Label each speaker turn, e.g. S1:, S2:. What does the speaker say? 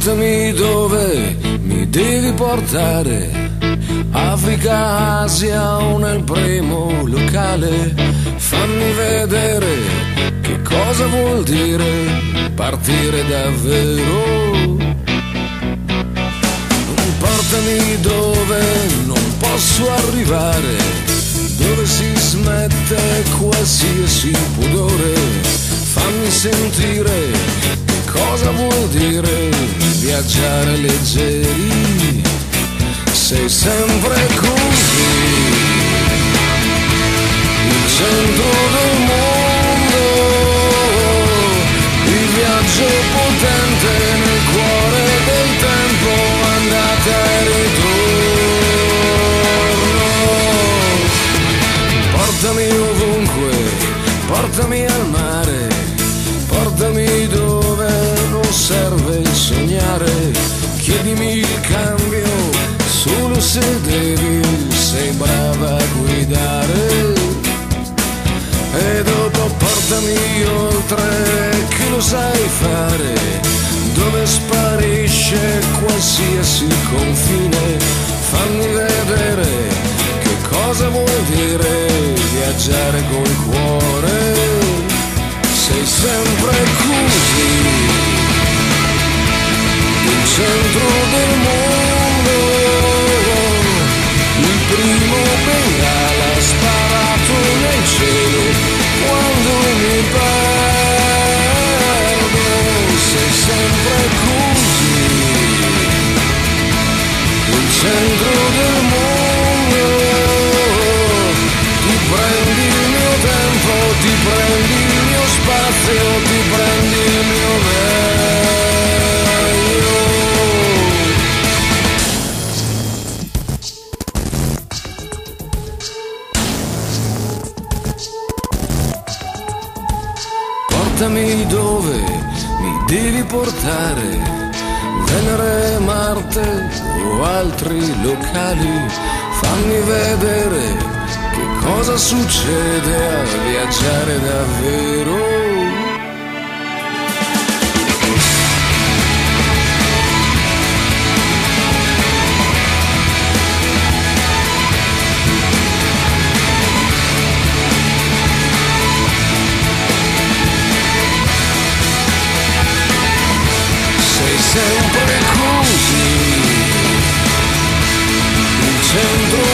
S1: Portami dove mi devi portare, Africa, Asia o nel primo locale. Fammi vedere che cosa vuol dire partire davvero. Portami dove non posso arrivare, dove si smette qualsiasi pudore. Fammi sentire che cosa vuol dire viaggiare leggeri. Sei sempre così, il centro del mondo, il viaggio potente nel cuore del tempo, andata e ritorno. Portami ovunque, portami al mare, portami dove non serve sognare. Chiedimi il cambio solo se devi, sei brava a guidare. E dopo portami oltre, che lo sai fare, dove sparisce qualsiasi confine. Fammi vedere che cosa vuol dire viaggiare col cuore. Sei sempre così, il centro del mondo, il primo bengala sparato nel cielo quando mi perdo. Sei sempre così, il centro del mondo. Ti prendi il mio tempo, ti prendi il mio spazio, ti prendi il mio meglio. Portami dove mi devi portare, Venere, Marte o altri locali. Fammi vedere che cosa succede a viaggiare davvero. Sempre così, il centro